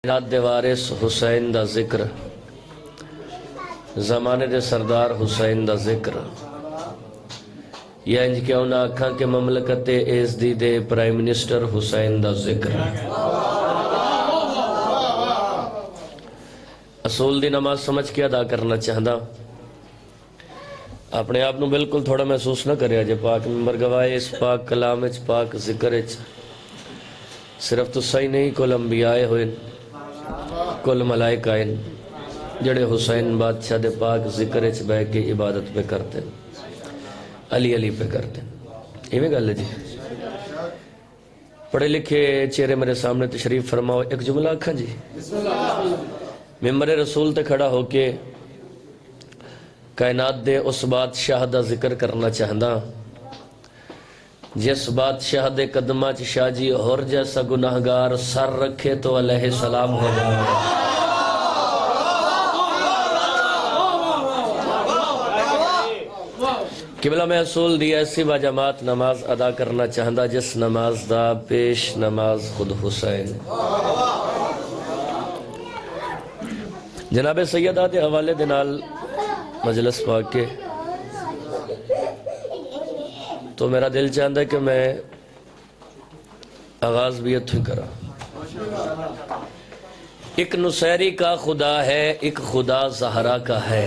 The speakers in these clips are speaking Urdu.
کائنات دے وارث حسین دا ذکر، زمانے دے سردار حسین دا ذکر، یا انج کیوں نہ آکھاں کہ مملکت ایس دی دے پرائم منسٹر حسین دا ذکر۔ اصول دی نماز سمجھ کے ادا کرنا چاہدا، اپنے آپ نو بالکل تھوڑا محسوس نہ کریا جے پاک ممبر گواہے اس پاک کلام اچ پاک ذکر اچ صرف تو صحیح نہیں، کل انبیاء ہوئے، کل ملائکہ ہیں جڑے حسین بادشاہ دے پاک ذکر اچ بہ کے عبادت پہ کرتے ہیں، علی علی پہ کرتے ہیں۔ یہ میں گل ہے جی، پڑھے لکھے چہرے میرے سامنے تشریف فرماؤ، ایک جملہ آکھاں جی، ممبر رسول تے کھڑا ہو کے کائنات دے اس بادشاہ دا ذکر کرنا چاہدا جس بادشاہ دے قدمہ چ شاہ جی ہور جیسا گناہگار سر رکھے تو علیہ السلام ہو جائے۔ قبلہ میں اصول دی ایسی باجماعت نماز ادا کرنا چاہدا جس نماز دا پیش نماز خود حسین۔ جناب سیدہ دے حوالے دے نال مجلس پاک کے تو میرا دل چاہتا ہے کہ میں آغاز بھی اتھوں کرا۔ ایک نصیری کا خدا ہے، ایک خدا زہرا کا ہے۔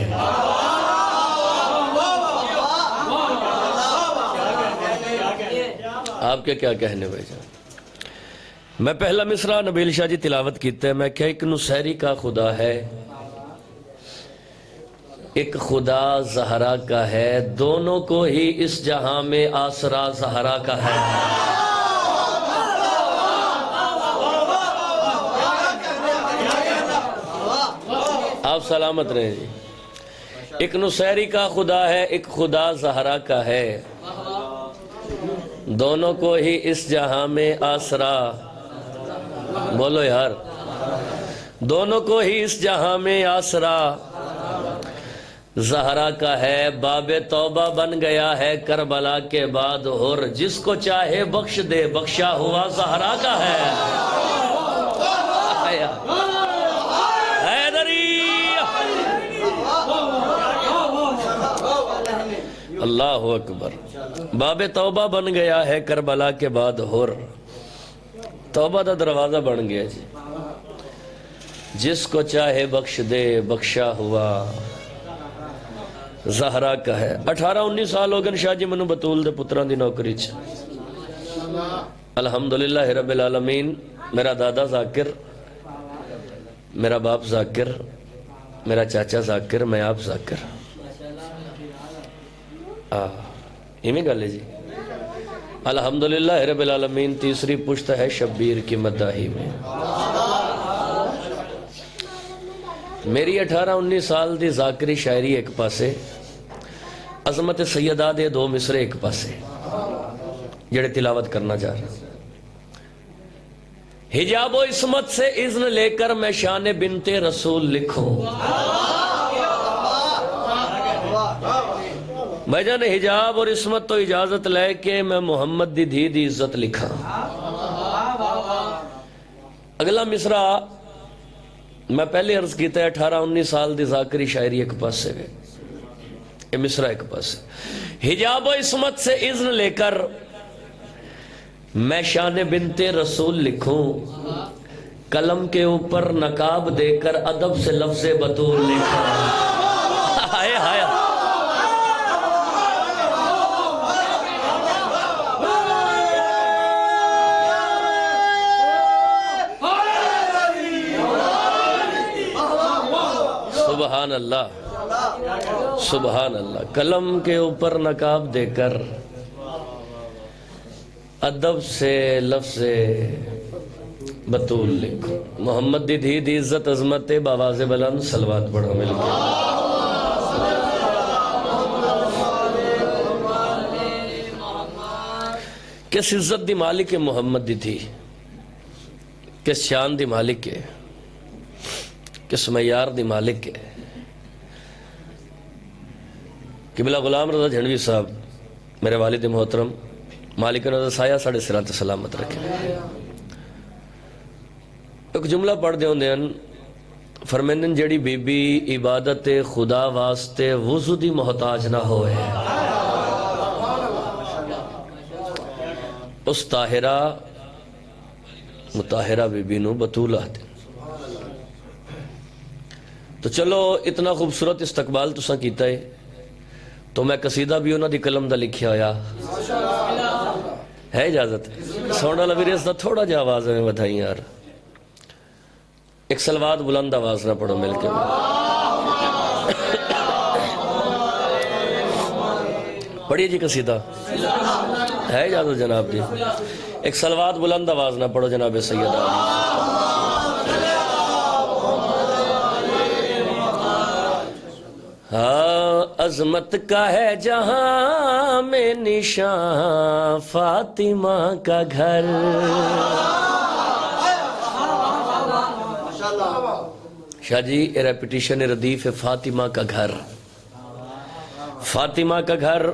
آپ کے کیا کہنے بھائی جان؟ میں پہلا مصرع نبیل شاہ جی تلاوت کیتے ہیں، میں کیا ایک نصیری کا خدا ہے، ایک خدا زہرا کا ہے، دونوں کو ہی اس جہاں میں آسرا زہرا کا ہے۔ آپ سلامت رہیں جی۔ ایک نصیری کا خدا ہے، ایک خدا زہرا کا ہے، دونوں کو ہی اس جہاں میں آسرا، بولو یار، دونوں کو ہی اس جہاں میں آسرا زہرا کا ہے۔ باب توبہ بن گیا ہے کربلا کے بعد ہر، جس کو چاہے بخش دے، بخشا ہوا زہرا کا ہے۔ حیدری اللہ اکبر۔ باب توبہ بن گیا ہے کربلا کے بعد ہر، توبہ دا دروازہ بن گیا جی، جس کو چاہے بخش دے، بخشا ہوا زہرا کا ہے۔ 18-19 سال ہو گئے شاہ جی منو بطول دے پتران دی نوکری چ، الحمدللہ رب العالمین۔ میرا دادا ذاکر، میرا باپ ذاکر، میرا چاچا ذاکر، میں آپ ذاکر۔ یہ میں گالے جی، الحمدللہ رب العالمین۔ تیسری پشت ہے شبیر کی مداحی میں۔ میری 18-19 سال دی ذاکری شاعری ایک پاسے، عظمت سیدہ دے دو مصرے ایک پاسے جڑے تلاوت کرنا جا رہا۔ حجاب و عصمت سے اذن لے کر میں شان بنت رسول لکھوں، بھائی جان حجاب اور عصمت تو اجازت لے کے میں محمد دی دھی دی عزت لکھا۔ اگلا مصرع میں پہلے عرض کیتا ہے 18-19 سال دی ذاکری شاعری ایک پاس سے گئے، یہ مصرع ایک پاس سے۔ حجاب و عصمت سے اذن لے کر میں شان بنت رسول لکھوں، قلم کے اوپر نقاب دے کر ادب سے لفظ بطول لکھا۔ ہائے ہائے سبحان اللہ، سبحان اللہ۔ قلم کے اوپر نقاب دے کر ادب سے لفظ بطول لکھو، محمد دی دھی دی عزت عظمت باواز بلند صلوات پڑھو مل کے۔ کس عزت دی مالک ہے محمد دی دھی، کس شان دی مالک ہے، کس معیار دی مالک ہے۔ قبلہ غلام رضا جھنڈوی صاحب میرے والد محترم، مالک نظر سایہ ساڑھے سرات سلامت رکھے۔ ایک جملہ پڑھ دے ہوندے ہیں فرمیندن جڑی بی بی عبادت خدا واسطے وضو دی محتاج نہ ہوئے اس طاہرہ مطاہرہ بی بی نو بطول آتے. تو چلو اتنا خوبصورت استقبال تساں کیتا ہے تو میں قصیدہ بھی انہاں دی قلم دا لکھیا ہویا ہے اجازت سونا لویریس دا تھوڑا جا آواز میں بتائیں یار ایک سلوات بلند آواز نہ پڑھو مل کے پڑھیے جی قصیدہ ہے اجازت جناب جی ایک سلوات بلند آواز نہ پڑھو جناب سیدہ ہاں عظمت کا ہے جہاں میں نشان فاطمہ کا گھر شاہ جی ریپیٹیشن ردیف ہے فاطمہ کا گھر فاطمہ کا گھر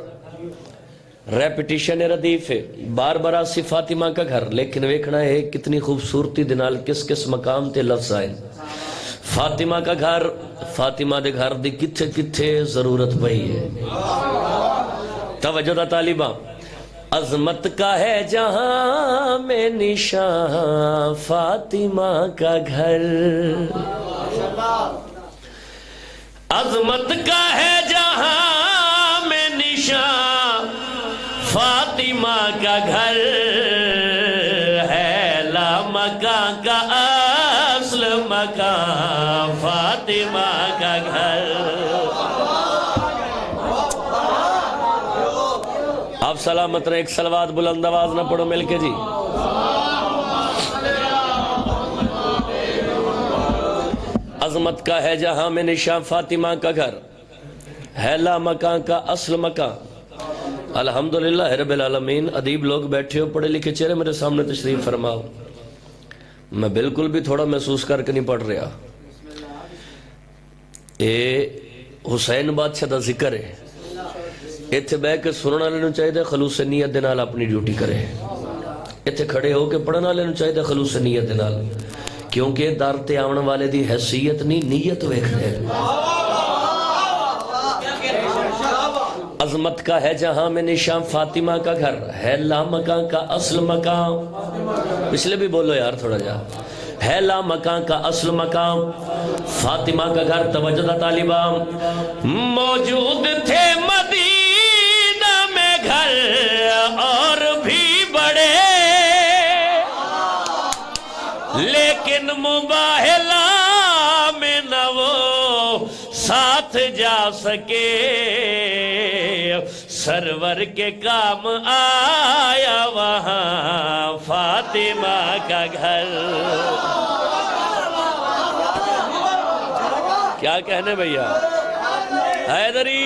ریپیٹیشن ردیف ہے بار بار آسی فاطمہ کا گھر لیکن ویکھنا ہے کتنی خوبصورتی دنال کس کس مقام تے لفظ آئیں فاطمہ کا گھر فاطمہ دے گھر دی کتھے کتھے ضرورت پئی ہے توجہ دا طالبہ عظمت کا ہے جہاں میں نشان فاطمہ کا گھر عظمت کا ہے جہاں میں نشان فاطمہ کا گھر ہے لا مکان کا اصل مکان فاطمہ کا گھر آپ سلامت رہے ایک سلوات بلند آواز نہ پڑھو مل کے جی عظمت کا ہے جہاں میں نشان فاطمہ کا گھر ہے لا مکان کا اصل مکان الحمدللہ رب العالمین ادیب لوگ بیٹھے ہو پڑھے لکھے چہرے میرے سامنے تشریف فرماؤ میں بالکل بھی تھوڑا محسوس کر کے نہیں پڑھ رہا اے حسین بادشاہ دا ذکر ہے ایتھے بے کے سننا لینا چاہیے خلوص نیت دے نال اپنی ڈیوٹی کرے ایتھے کھڑے ہو کے پڑھنا لینا چاہیے خلوص نیت دے نال کیونکہ دار تے آون والے دی حیثیت نہیں نیت ویکھدے عظمت کا ہے جہاں میں نشان فاطمہ کا گھر ہے لا مکان کا اصل مکان پچھلے بھی بولو یار تھوڑا جا ہے لا مکان کا اصل مکان فاطمہ کا گھر توجہ دا طالبہ موجود تھے مدینہ میں گھر اور بھی بڑے لیکن مباہلہ میں نہ وہ ساتھ جا سکے سرور کے کام آیا وہاں فاطمہ کا گھر کیا کہنے بھیا حیدری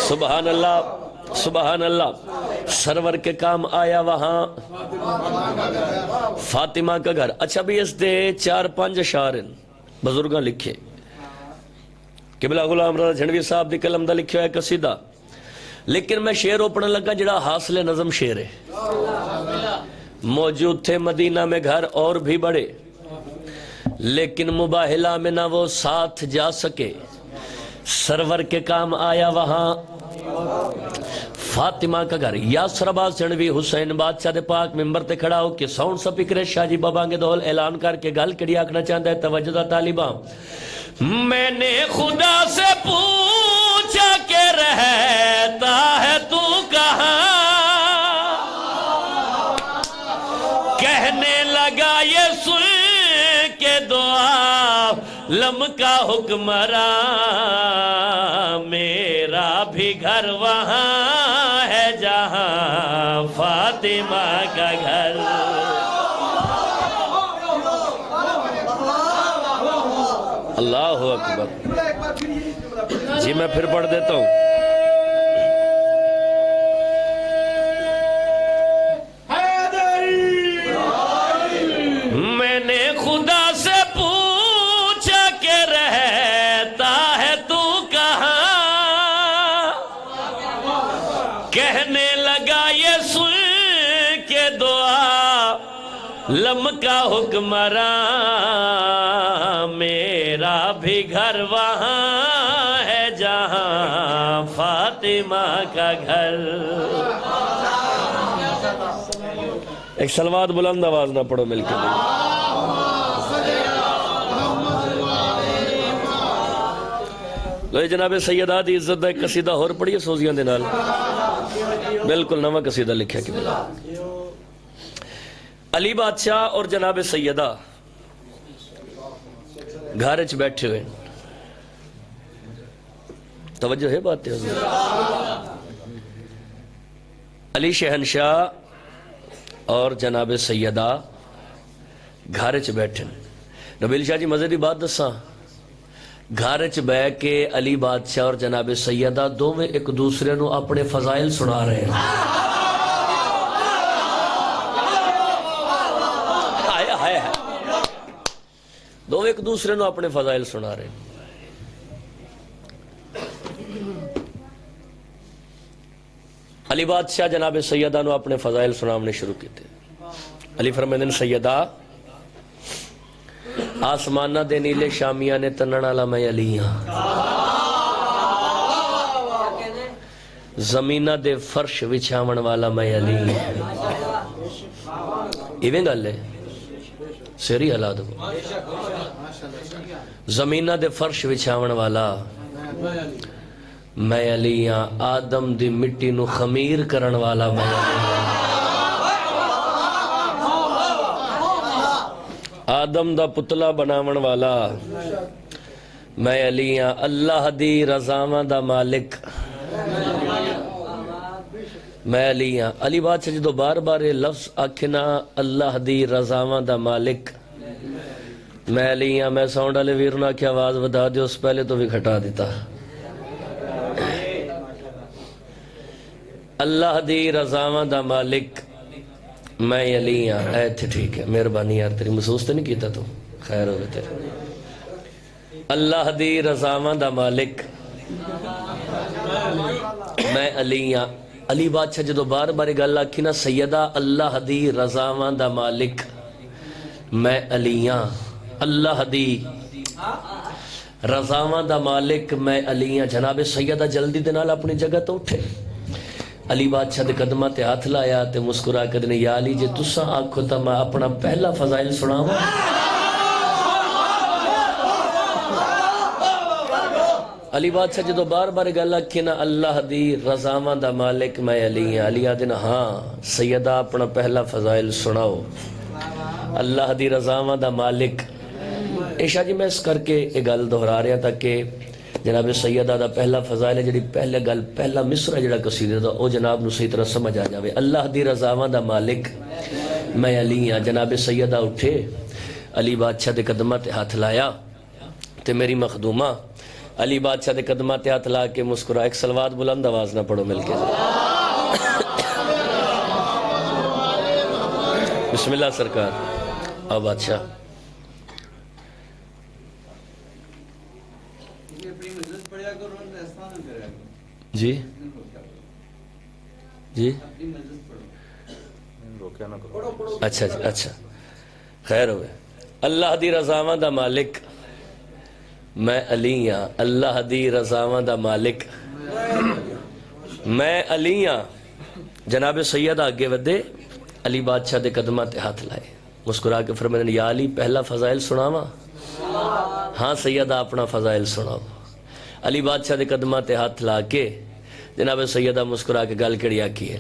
سبحان اللہ سبحان اللہ سرور کے کام آیا وہاں فاطمہ کا گھر اچھا بھی اس دے 4-5 اشعار بزرگاں لکھے قبلہ غلام رضا جھنڈوی صاحب دی قلم دا لکھیا ہے قصیدہ لیکن میں شعر اوپڑنے لگا جڑا حاصل نظم شعر ہے موجود تھے مدینہ میں گھر اور بھی بڑے لیکن مباہلہ میں نہ وہ ساتھ جا سکے سرور کے کام آیا وہاں فاطمہ کا گھر یاسر عباس جھنڈوی حسین بادشاہ دے پاک ممبر تے کھڑا ہو کے ساؤنڈ سپیکر شاہ جی بابا کے دول اعلان کر کے گل کڑی آکھنا چاہتا ہے توجہ دا طالباں میں نے خدا سے پوچھا کہ رہتا ہے تو کہاں کہنے لگا یہ سن کے دعا لمکا حکمراں میرا بھی گھر وہاں ہے جہاں فاطمہ کا گھر اللہ اکبر جی میں پھر پڑھ دیتا ہوں میں نے خدا سے پوچھا کہ رہتا ہے تو کہاں کہنے لگا یہ سن کے دعا لمکا حکمراں میرا بھی گھر وہاں ہے جہاں فاطمہ کا گھر. ایک صلوات بلند آواز نہ پڑھو مل کے. لو جناب سیدہ دی عزت دا ایک قصیدہ اور پڑھیے سوزیاں دے نال. بالکل نواں قصیدہ لکھیا کہ علی بادشاہ اور جناب سیدہ گھر وچ بیٹھے ہوئے. توجہ ہے بات ہے. علی شہنشاہ اور جناب سیدہ گھر وچ بیٹھے. نبیل شاہ جی مزے دی بات دساں. گھر وچ بہ کے علی بادشاہ اور جناب سیدہ دوویں ایک دوسرے نو اپنے فضائل سنا رہے ہیں. دو ایک دوسرے نو اپنے فضائل سنا رہے ہیں. علی بادشاہ جناب سیدہ نو اپنے فضائل سنانے شروع کیتے. علی فرمائیں سیدہ آسمانہ دے نیلے شامیہ نے تنن والا میں علی ہاں. زمینہ دے فرش وچھاون والا میں علی ہاں. ایویں گل ہے سیری حالات کو. زمینہ دے فرش وچھاون والا میں علی ہاں. آدم دی مٹی نو خمیر کرن والا میں علی ہاں. آدم دا پتلا بناون والا میں علی ہاں. اللہ دی رضاواں دا مالک میں علی ہاں. علی بادشاہ جدو بار بار یہ لفظ آکھنا اللہ دی رضاواں دا مالک میں علی ہاں. میں ساؤنڈ والے ویرنا کی آواز بتا دے اس پہلے تو بھی گھٹا دیتا. اللہ دی رضاواں دا مالک میں علی ہاں. اے تھے ٹھیک ہے مہربانی یار تیری محسوس تو نہیں کیتا تو خیر ہوگا تیرے. اللہ دی رضاواں دا مالک میں علی ہاں. علی بادشاہ جدو بار بار گل آکھی نا سیدہ اللہ دی رضاواں دا مالک میں علی ہاں. اللہ دی رضاواں دا مالک میں علی ہاں. جناب سیدہ جلدی دے نال اپنی جگہ تو اٹھے. علی بادشاہ دے قدمہ تے ہاتھ لایا تے مسکرا کے دنے یا علی جے تساں آکھو تا میں اپنا پہلا فضائل سناواں. علی بادشاہ جدو بار بار گل آکھی نا اللہ دی رضاواں دا مالک میں علی ہاں. علی آدھنا ہاں سیدہ اپنا پہلا فضائل سناؤ. اللہ دی رضاواں دا مالک. عشاء جی میں اس کر کے ایک گل دہرا رہا تھا کہ جناب سیدہ دا پہلا فضائل ہے جڑی پہلے گل پہلا مصرع جڑا قصیدے دا او جناب نو صحیح طرح سمجھ آ جاوے. اللہ دی رضاواں دا مالک میں علی ہاں. جناب سیدہ اٹھے علی بادشاہ دے قدمہ تے ہاتھ لایا تے میری مخدومہ علی بادشاہ دے قدمہ تے ہاتھ لا کے مسکرا. ایک صلوات بلند آواز نہ پڑھو مل کے. بسم اللہ سرکار. آ بادشاہ جی جی اچھا جی اچھا خیر ہوئے. اللہ دی رضاواں دا مالک میں علی ہاں. اللہ دی رضاواں دا مالک میں علی ہاں. جناب سیدہ آگے ودے علی بادشاہ دے قدمہ تے ہاتھ لائے مسکرا کے فرمائے یا علی پہلا فضائل سناواں. ہاں سیدہ اپنا فضائل سناؤ. علی بادشاہ دے قدمہ تے ہاتھ لا کے جناب سیدہ مسکرا کے گل کڑی آکی ہے.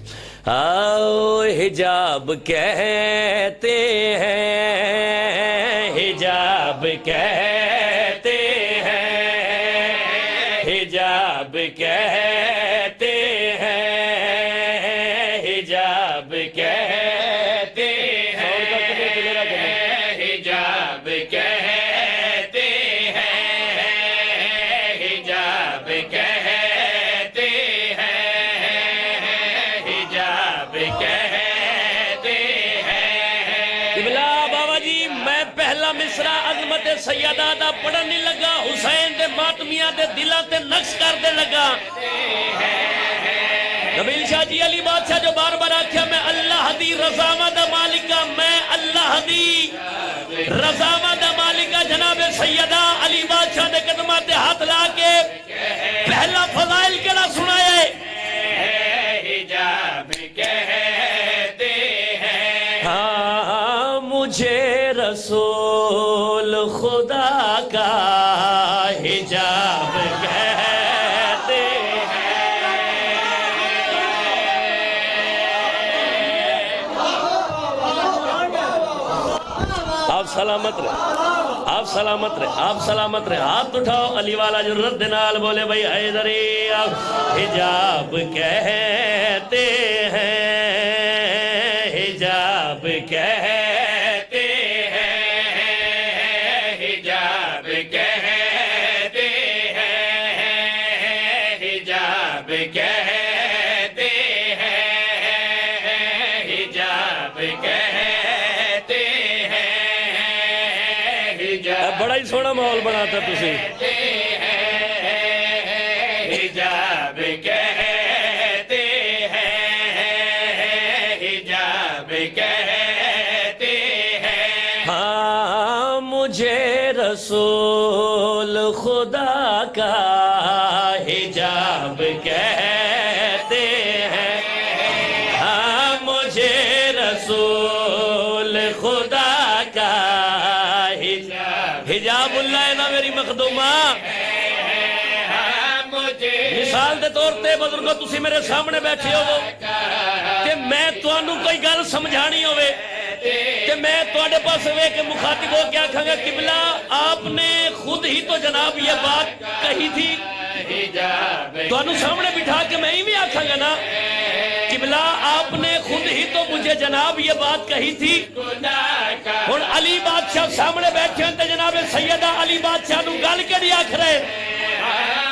آؤ حجاب کہتے ہیں حجاب کہتے ہیں حجاب کہتے ہیں حجاب کہتے ہیں حجاب کہتے ہیں حجاب کہتے ہیں حجاب کہتے ہیں. قبلہ بابا جی میں پہلا مصرع عظمت سیدہ دا پڑھن نہیں لگا حسین دے ماتمیاں دے دلہ تے نقش کر دے لگا. نبیل شاہ جی علی بادشاہ جو بار بار آکھیا میں اللہ دی رضاواں دا مالکہ میں اللہ اللہ دی رضامہ دا مالکہ جناب سیدہ علی بادشاہ دے قدمات دے ہاتھ لا کے پہلا فضائل کیڑا سنایا ہے حجاب کہتے ہیں ہاں مجھے رسول خدا کا حجاب کہتے ہیں آپ سلامت رہے آپ سلامت رہے آپ سلامت رہے ہاتھ اٹھاؤ علی والا جو رد نال بولے بھائی حیدری حجاب کہتے ہیں حجاب کہتے ہیں حجاب کہتے ہیں حجاب کہتے ہیں حجاب کہتے بڑا ہی سونا ماحول بناتا تسی حجاب کہتے ہیں حجاب کہتے ہیں ہاں مجھے رسول خدا کا حجاب کہتے ہیں ہاں مجھے رسول خدا کا حجاب اللہ ہے نا میری مخدومہ مثال دے طور تے بزرگو تسی میرے سامنے بیٹھے ہو کہ میں توانو کوئی گل سمجھانی ہوئے کہ میں توڑے پاس ہوئے کہ مخاطب ہو کیا کھاں گا قبلہ آپ نے خود ہی تو جناب یہ بات کہی تھی توانو سامنے بٹھا کے میں ہی بھی آکھاں گا نا قبلہ آپ نے خود ہی تو مجھے جناب یہ بات کہی تھی اور علی بادشاہ سامنے بیٹھے ہیں جناب سیدہ علی بادشاہ نو گل کے لئے آکھ رہے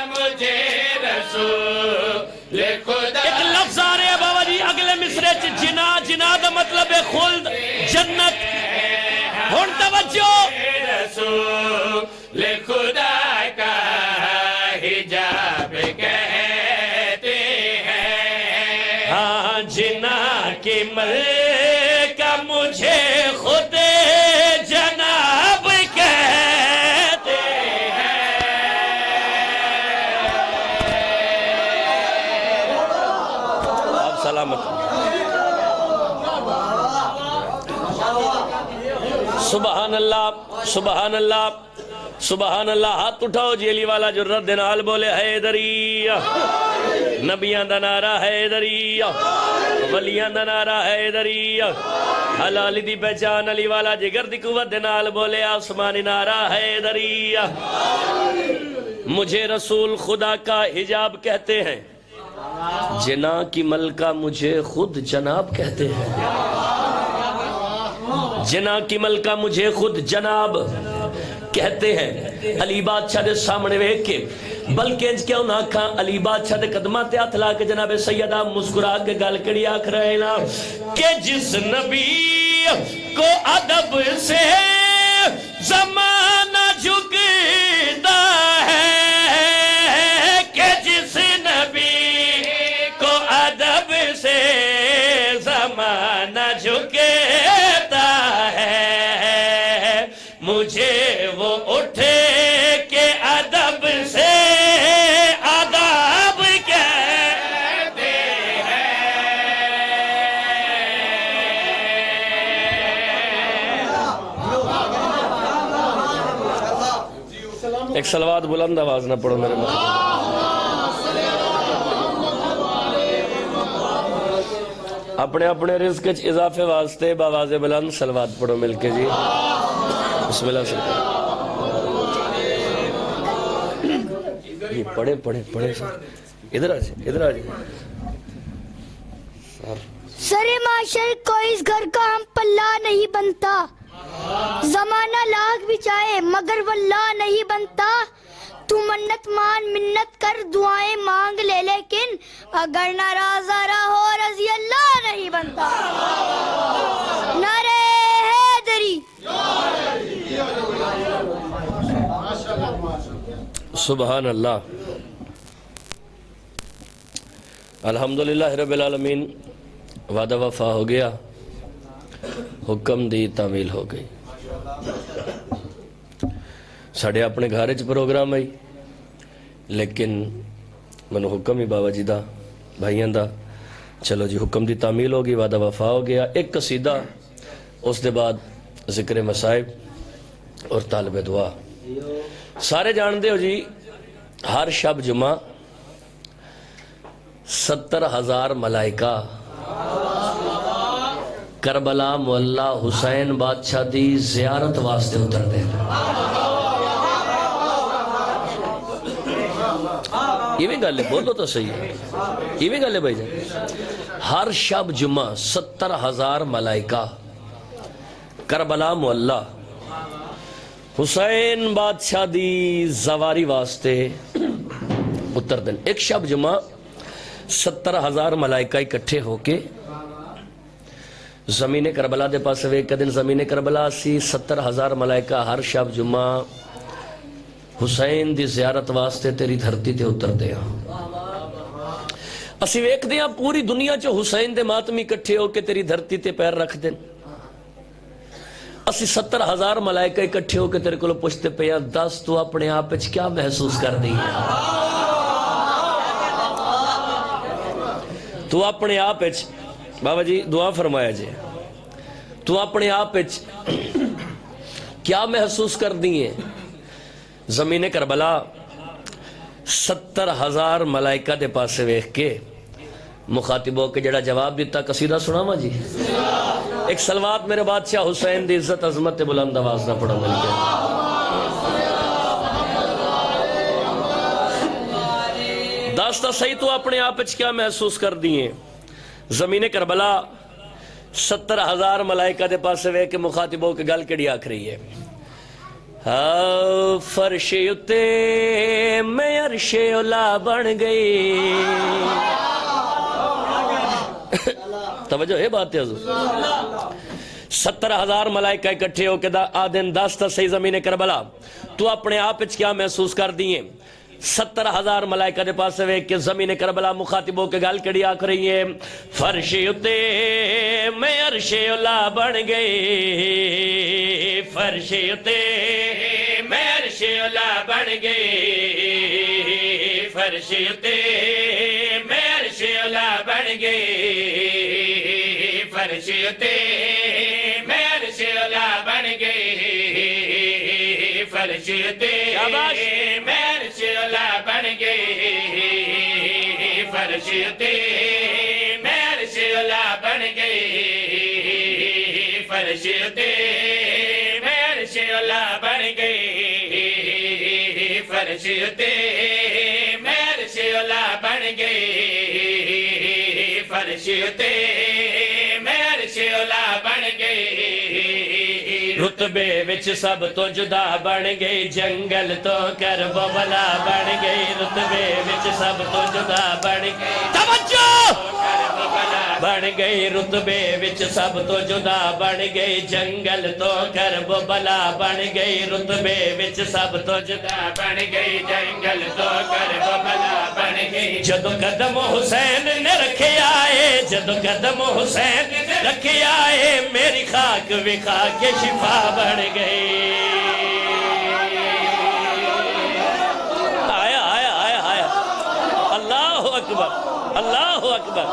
مجھے رسول خدا ایک لفظ آ رہے ہیں بابا جی اگلے مصرے جنا جنا دا مطلب ہے خلد جنت ہون توجہ رسول خدا کا حجاب کہتے ہیں ہاں جنا کی ملکہ مجھے خود جناب کہتے ہیں آپ سلامت سبحان اللہ سبحان اللہ سبحان اللہ ہاتھ اٹھاؤ جی علی والا جو رد نال بولے حیدری نبیاں دا نعرہ حیدری ولیاں دا نعرہ حیدری حلالی دی پہچان علی والا جگر دی قوت نال بولے آسمانی نعرہ حیدری مجھے رسول خدا کا حجاب کہتے ہیں جنا کی ملکہ مجھے خود جناب کہتے ہیں جنا کی ملکہ مجھے خود جناب کہتے ہیں علی بادشاہ دے سامنے ویکھ کے بلکہ انج کیوں نہ کھاں علی بادشاہ دے قدمات ہاتھ لا کے جناب سیدہ مسکرا کے گل کڑی آکھ رہے نا کہ جس نبی کو ادب سے زمانہ جھکتا ہے کہ جس نبی کو ادب سے زمانہ جھکتا ہے مجھے وہ اٹھے کہ ادب سے آداب کہتے ہیں ایک صلوات بلند آواز نہ پڑھو میرے ماں اپنے اپنے رزق اضافے واسطے باواز بلند صلوات پڑھو مل کے جی بسم اللہ سے پڑھے پڑھے پڑھے ادھر آجے ادھر آجے سر معاشر کوئی اس گھر کا ہم پلہ نہیں بنتا زمانہ لاکھ بھی چاہے مگر واللہ نہیں بنتا تو منت مان منت کر دعائیں مانگ لے لیکن اگر ناراض ہو رضی اللہ نہیں بنتا نعرہ حیدری سبحان اللہ الحمدللہ رب العالمین وعدہ وفا ہو گیا حکم دی تعمیل ہو گئی. ساڑھے اپنے گھر چ پروگرام آئی لیکن منو حکم ہی بابا جی دا بھائیاں دا چلو جی حکم دی تعمیل ہو گئی وعدہ وفا ہو گیا. ایک قصیدہ اس دے بعد ذکر مصائب اور طالب دعا. سارے جان دے ہو جی ہر شب جمعہ 70,000 ملائکہ کربلا مولا حسین بادشاہ دی زیارت واسطے اتر دے. یہ بھی گل ہے بولو تو صحیح ہے یہ بھی گل ہے بھائی جان. ہر شب جمعہ 70,000 ملائکہ کربلا مولا حسین بادشاہ دی زواری واسطے اتر دن. ایک شب جمعہ 70,000 ملائکہ اکٹھے ہو کے زمین کربلا دے پاس ایک دن زمین کربلا سی. 70,000 ملائکہ ہر شب جمعہ حسین دی زیارت واسطے تیری دھرتی تے اتر دے. اسی ویک دیاں پوری دنیا چو حسین دے ماتمی اکٹھے ہو کے تیری دھرتی تے پیر رکھ دیں. اسی 70,000 ملائکہ اکٹھے ہو کے تیرے کو پوچھتے پہ ہیں دس تو اپنے آپ پہ کیا محسوس کر دی ہے. تو اپنے آپ پہ بابا جی دعا فرمایا جی تو اپنے آپ پہ کیا محسوس کر دی ہے. زمین کربلا 70,000 ملائکہ دے پاسے ویکھ کے مخاطبوں کے جڑا جواب دیتا قصیدہ سناواں جی. ایک سلوات میرے بادشاہ حسین دی عزت عظمت بلند آواز نہ پڑھو مل کے. داستہ صحیح تو اپنے آپ اچھ کیا محسوس کر دیئے. زمین کربلا 70,000 ملائکہ دے پاس سے کے مخاطبوں کے گل کڑی آکھ رہی ہے. فرش اتے میں عرش اولا بن گئی. توجہ ہے بات ہے حضور. 70,000 ملائکہ اکٹھے ہو کے آدن داستہ صحیح زمین کربلا تو اپنے آپ اچھ کیا محسوس کر دیئے. 70,000 ملائکہ دے پاس سے کہ زمین کربلا مخاطبوں کے گل کڑی آکھ رہی ہے. فرش اتے میں عرش اولا بن گئی. فرش اتے میں عرش اولا بن گئی. فرش اتے میں عرش اولا بن گئی. فرش اتے میں عرش اولا بن گئی. فرش اتے میں عرش اولا بن گئی. فرش اتے میں عرش اولا بن گئی. فرش اتے میں عرش اولا بن گئی. فرش اتے میں عرش اولا بن گئی. فرش اتے میں عرش اولا بن گئی. رتبے وچ سب تو جدا بن گئی. جنگل تو کربلا بن گئی. رتبے وچ سب تو جدا بن گئی. توجہ بن گئی. رتبے وچ سب تو جدا بن گئی. جنگل تو کربلا بن گئی. رتبے وچ سب تو جدا بن گئی. جنگل تو کربلا بن گئی. جدو قدم حسین نے رکھے آئے. جدو قدم حسین نے رکھے آئے. میری خاک بھی خاک شفا بن گئی. آیا آیا آیا آیا. اللہ اکبر اللہ اکبر.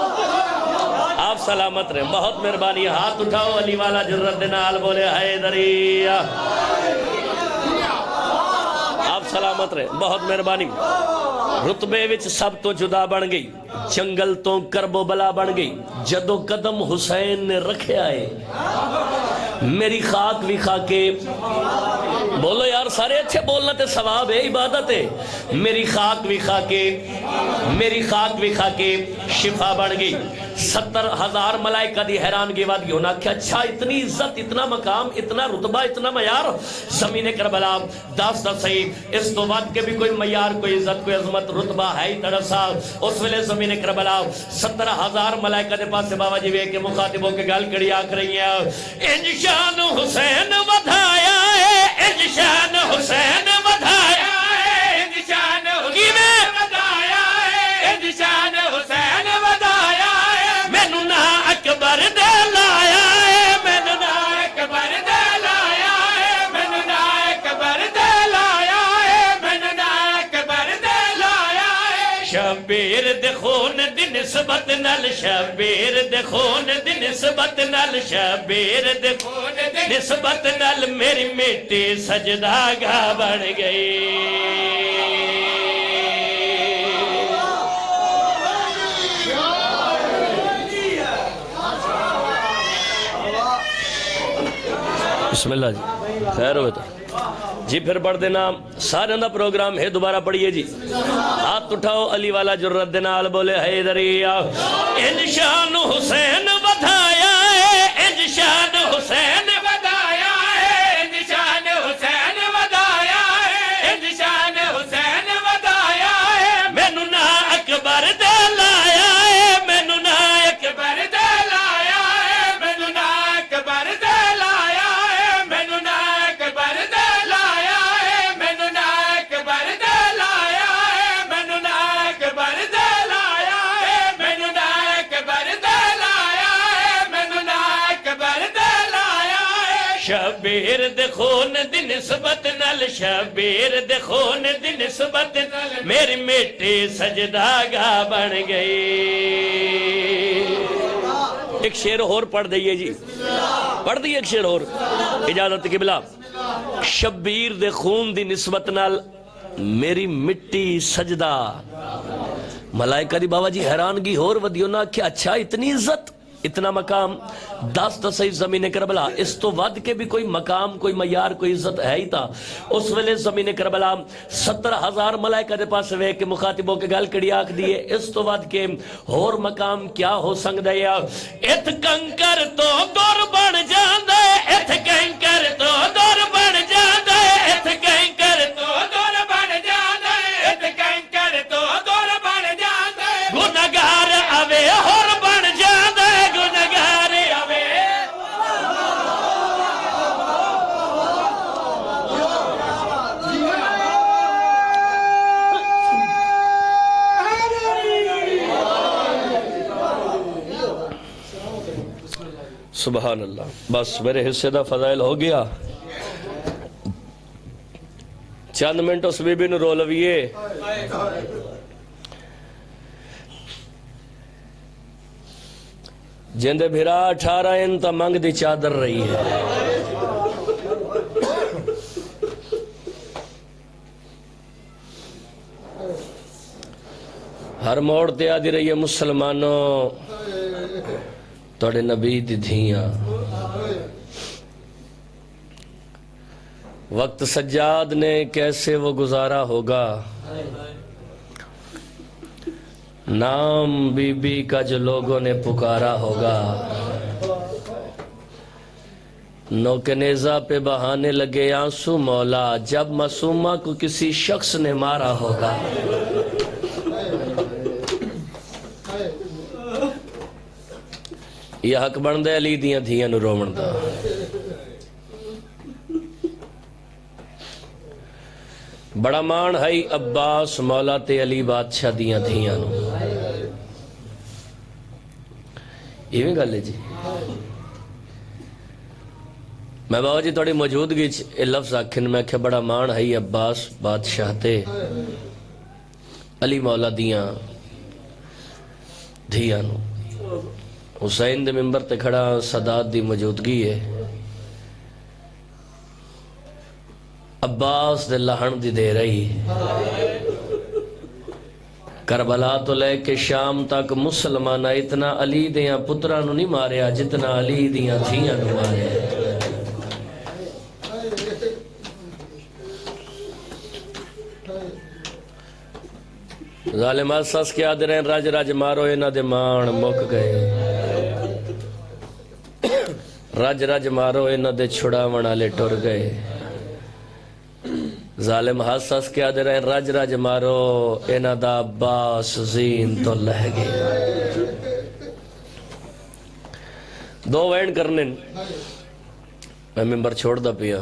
آپ سلامت رہیں. بہت مہربانی. ہاتھ اٹھاؤ علی والا جرت نال بولے حیدری. آپ سلامت رہیں. بہت مہربانی. رتبے وچ سب تو جدا بن گئی. جنگل تو کرب و بلا بن گئی. جدو قدم حسین نے رکھے آئے. میری خاک بھی خاکے. بولو یار سارے اچھے بولنا تے ثواب ہے عبادت ہے. میری خاک بھی خاکے. میری خاک بھی خاکے شفا بن گئی. 70,000 ملائکہ دی حیرانگی وادگی ہونا کہ اچھا اتنی عزت اتنا مقام اتنا رتبہ اتنا معیار زمین کربلا. داستہ صحیح اس تو بعد کے بھی کوئی معیار کوئی عزت کوئی عظمت رتبہ ہے ہی تڑسا. اس ویلے زمین کربلا 70,000 ملائکہ دے پاس سے بابا جی وے کے مخاطبوں کے گل کڑی آکھ رہی ہیں. انشان حسین ودھایا ہے. انشان حسین ودھایا ہے. انشان حسین ودھایا ہے. انشان حسین ودھایا ہے. مینوں نا اکبر دے لایا ہے. مینوں نا شبیر دے خون دی نسبت نال شبیر دے خون دی نسبت نال شبیر دے خون دی نسبت نال میری مٹی سجدہ گاہ بن گئی بسم اللہ جی خیر ہوئے تو جی پھر پڑھ دینا سارے اندہ پروگرام ہے دوبارہ پڑھئے جی ہاتھ اٹھاؤ علی والا جرت دنال بولے حیدریہ انشان حسین بدھایا ہے انشان حسین بدھایا ہے انشان حسین بدھایا ہے انشان حسین بدھایا ہے مینو نا اکبر دے لایا ہے مینو نا اکبر دے لایا ہے مینو نا اکبر دے لایا ہے مینو نا اکبر دے لایا ہے مینو نا اکبر دے لایا ہے مینو نا اکبر دے لایا ہے مینو نا اکبر دے لایا ہے مینو نا اکبر دے لایا ہے شبیر دے خون دی نسبت نال شبیر دے خون دی نسبت نال میری مٹی سجدہ گاہ بن گئی ایک شعر اور پڑھ دئیے جی پڑھ دئیے ایک شعر اور اجازت قبلہ شبیر دے خون دی نسبت نال میری مٹی سجدہ ملائکہ دی بابا جی حیرانگی اور ودیو نا کہ اچھا اتنی عزت اتنا مقام دس صحیح زمین کربلا اس تو ود کے بھی کوئی مقام کوئی معیار کوئی عزت ہے ہی تھا اس ویلے زمین کربلا 70,000 ملائکہ دے پاس وے کے مخاطبوں کے گال کڑی آکھ دیئے اس تو ود کے اور مقام کیا ہو سنگ دیا ات کنکر تو دور بن جاندے ات کنکر تو دور بن جاندے ات کنکر تو دور بن جاندے ات کنکر تو دور بن جاندے گناہگار اوے اور بن جاندے گناہگار اوے سبحان اللہ بس میرے حصے دا فضائل ہو گیا چند منٹ اس بی بی نو رو لویے جندے بھیرا 18 انتا منگ دی چادر رہی ہے ہر موڑ تے آدھی رہی ہے مسلمانوں توڑے نبی دی دھیاں وقت سجاد نے کیسے وہ گزارا ہوگا نام بی بی کا جو لوگوں نے پکارا ہوگا نوک نیزہ پہ بہانے لگے آنسو مولا جب معصومہ کو کسی شخص نے مارا ہوگا یہ حق بندے علی دیاں دھیاں نو رومن دا بڑا مان ہے عباس مولا تے علی بادشاہ دیاں دھیاں نو یہ بھی گل ہے جی میں بابا جی توڑی موجودگی لفظ آکھن میں کہ بڑا مان ہے عباس بادشاہ تے علی مولا دیاں دھیاں نو حسین دے ممبر تے کھڑا صداد دی موجودگی ہے عباس دے لہن دی دے رہی کربلا تو لے کے شام تک مسلمانہ اتنا علی دیاں پترانو نہیں ماریا جتنا علی دیاں دھیاں نو ماریا ظالمات سس کیا دے رہے ہیں راج راج مارو اینا دے مان مک گئے راج راج مارو اینا دے چھڑا ونا لے ٹر گئے ظالم حساس کیا دے رہے ہیں راج راج مارو اینا دا عباس زین تو لہ گئے دو وین کرنے میں ممبر چھوڑ دا پیا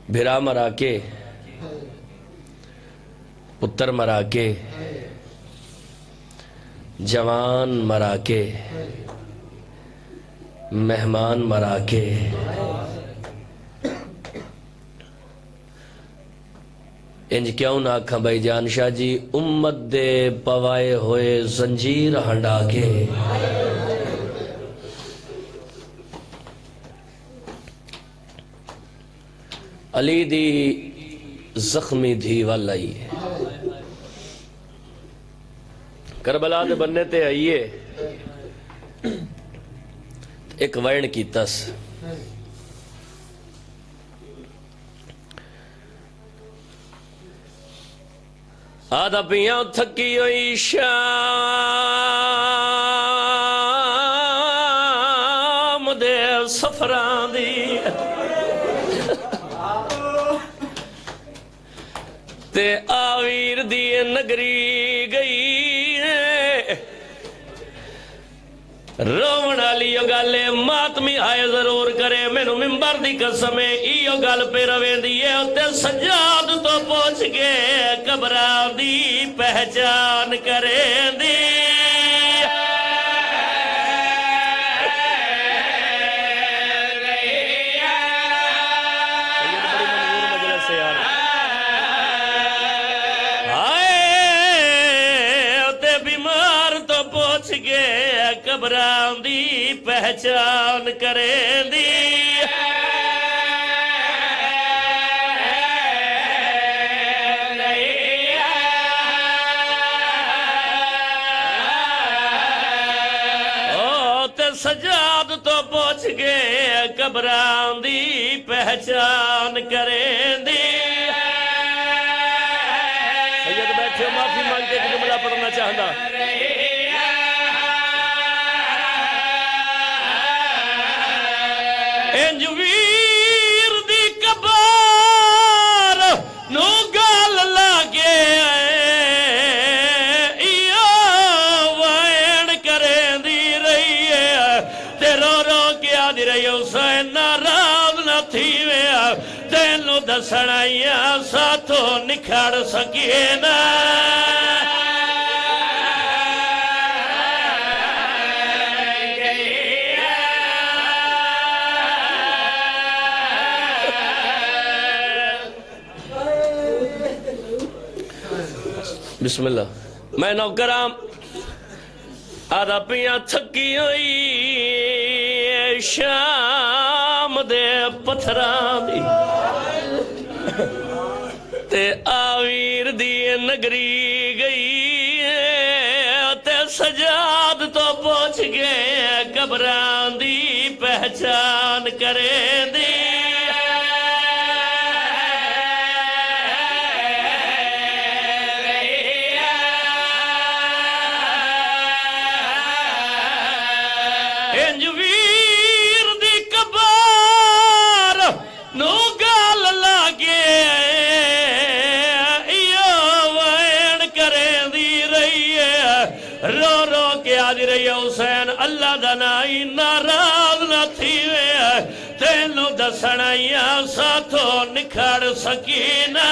بھرا مرا کے پتر مرا کے جوان مرا کے مہمان مرا کے انج کیوں نہ آکھاں بھائی جان شاہ جی امت دے پوائے ہوئے زنجیر ہنڈا کے علی دی زخمی دھی والائی کربلا دے بننے تے آئیے ایک وائن کی تس آدھا پیاں تھکی ہوئی شام دے سفران دی تے آویر دی نگری گئی رومن علی گالے ماتمی آئے ضرور کرے مینو ممبر دی قسم ایو گل پہ رویں دیئے تے سجاد تو پہنچ کے قبران دی پہچان کرے دی قبران دی پہچان کریں دی تے سجاد تو پہنچ گئے قبران دی پہچان کریں دی سید بیٹھے معافی مانگ کے جملہ پڑھنا چاہتا انجویر دی کبار نو گال لاگے ایو وائن کریں دی رہی ہے تے رو رو کے آدھی رہی حسین ناراض نہ تھی ویا تینو دسنائیاں ساتھوں نکھاڑ سکیے نا بسم اللہ میں نوکرام آدھا پیاں تھکی ہوئی شام دے پتھران دی تے آویر دی نگری گئی تے سجاد تو پہنچ گئے قبران دی پہچان کرے دی انجویر دی کبار نو گال لاگے ایو وین کریں دی رہی ہے رو رو کے آدھی رہی ہے حسین اللہ دنائی ناراض نہ تھی وے تینو دسنائیاں ساتھوں نکھاڑ سکینہ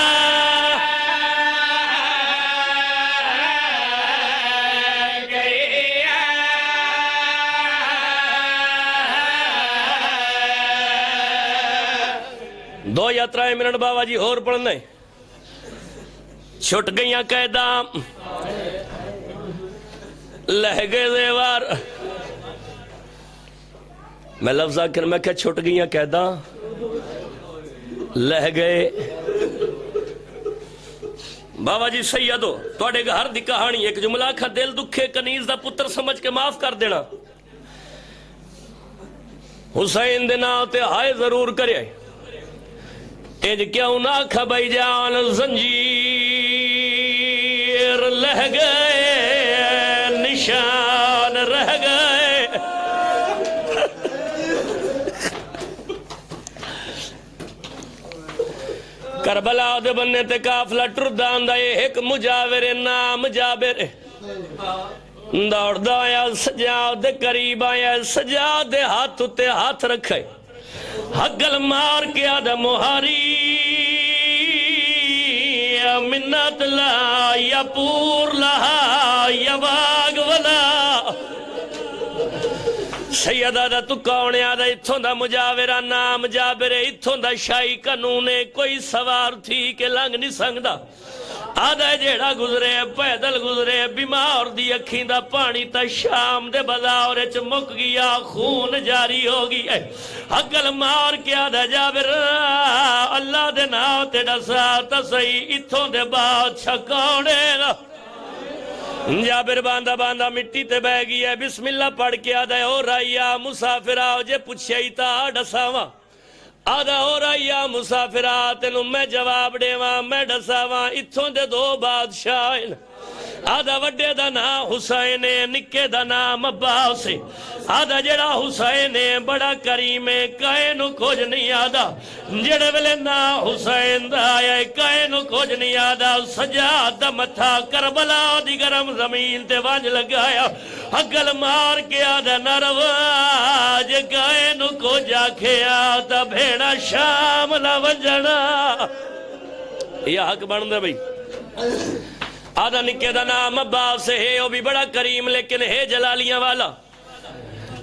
دو یا ترائے منٹ بابا جی اور پڑھنے چھٹ گئیاں قیدام لہ گئے زیوار میں لفظ آکر میں کہ چھٹ گئیاں قیدام لہ گئے بابا جی سیدو توڑے گھر دی کہانی ایک جملہ کھا دل دکھے کنیز دا پتر سمجھ کے معاف کر دینا حسین دینا تے ہائے ضرور کرے انج کیوں نہ کھا بھائی جان زنجیر لہ گئے نشان رہ گئے کربلا دے بننے تے کافلہ ٹردان دائے ایک مجاور نام جابر دوڑ دایا سجاد قریب آیا سجاد ہاتھ تے ہاتھ رکھے حقل مار کے آدھا مہاری یا منت لا یا پور لہا یا باغ ولا سیدہ دا تو کون آدھا اتھوں دا مجاورہ نام جابر اتھوں دا شاہی قانون کوئی سوار تھی کہ لنگ نہیں سنگدا آدھا جیڑا گزرے پیدل گزرے بیمار دی اکھیں دا پانی تا شام دے بازار وچ مک گیا خون جاری ہو گیا عقل مار کے آدھا جابر اللہ دے نام تے ڈسا تا صحیح اتھوں دے بادشاہ کونے نا جابر باندھا باندھا مٹی تے بہ گیا بسم اللہ پڑھ کے آدھا او رائیا مسافرہ جے پوچھے تا ڈساواں آدھا ہو رائیا مسافرہ تینوں میں جواب دے وہاں میں ڈسا وہاں اتھوں دے دو بادشاہ آدھا وڈے دا نام حسین نکے دا نام عباس آدھا جڑا حسین بڑا کریم کائنو کھوج نہیں آدھا جڑے ویلے نام حسین دا آیا کائنو کھوج نہیں آدھا سجاد دا متھا کربلا دی گرم زمین تے وانج لگایا عقل مار کے آدھا نرواج کائنو کو جا کے آدھا بھیڑا شام نہ ونجنا یہ حق بن دے بھئی آدھا نکے دا نام عباس ہے وہ بھی بڑا کریم لیکن ہے جلالیاں والا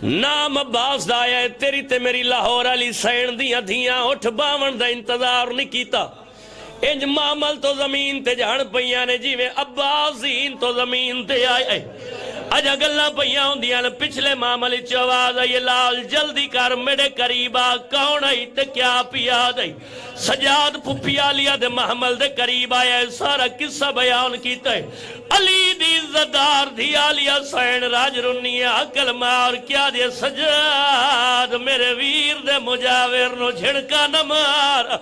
نام عباس دا آیا ہے تیری تے میری لاہور علی سین دیاں دھیاں اٹھ باون دا انتظار نہیں کیتا انج معامل تو زمین تے جھڑ پئیاں نے جی میں عباس زین تو زمین تے آئے اجا گلہ پئیاں ہوں دیاں پچھلے معامل چواز آئیے لال جلدی کر میرے قریبا کون آئی تے کیا پیا دائی سجاد پھپیا لیا دے محمل دے قریب آیا سارا قصہ بیان کیتا ہے علی دی عزتدار دی آلیا سین راج رنی عقل مار کیا دے سجاد میرے ویر دے مجاور نو جھڑکا نہ مار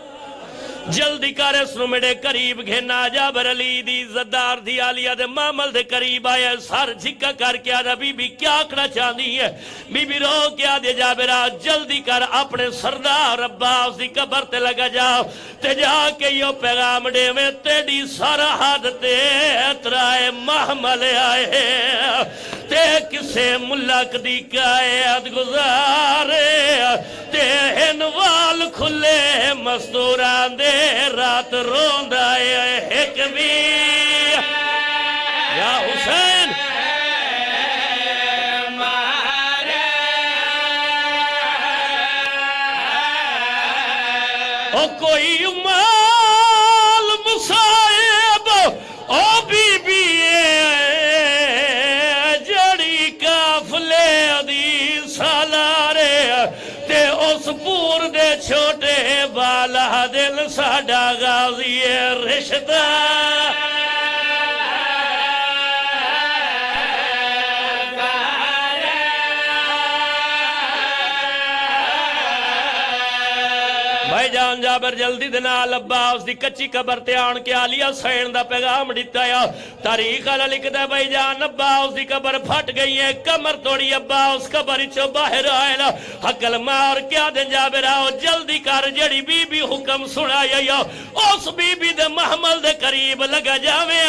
جلدی کارے سنو میرے قریب گھنا جابر علی دی عزتدار دی آلیا دے معامل دے قریب آیا سار جھکا کر کے آدھا بی بی کیا آکھنا چاہنی ہے بی بی رو کیا دے جابرہ جلدی کر اپنے سردار عباس دی قبر تے لگا جاؤ تے جا کے یو پیغام دے میں تیڑی سارا حد تے اترائے محمل آئے تے کسے ملک دی قائد گزارے تے ہنوال کھلے مستوران دے رات روند آئے ایک بھی یا حسین او کوئی مال مصائب او بی بی جڑی کافلے دی سالارے تے اس پور دے چھوٹے بالا دل ساڑا غازی رشتہ بھائی جان جابر جلدی دنال عباس دی کچی قبر تے آن کے آلیا سین دا پیغام دیتا ہے تاریخ علا لکھ دے بھائی جان عباس دی قبر پھٹ گئی ہے کمر توڑی عباس قبر چو باہر آئے نا حقل مار کیا دن جابر آؤ جلدی کر جڑی بی بی حکم سنایا یا اس بی بی دے محمل دے قریب لگا جاوے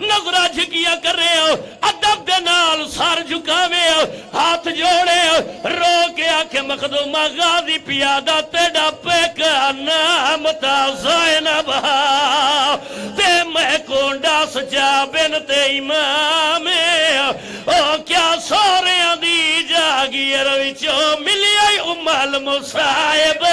نظرہ جھکیا کر رہے ہو ادب دے نال سار جھکاوے ہاتھ جوڑے رو کے آکھے مخدومہ غازی پیادہ تیڑا پیکا نام تا زینب تے میں کونڈا سجا بنت امام او کیا سورے دی جاگی روچو ملی آئی ام المصائب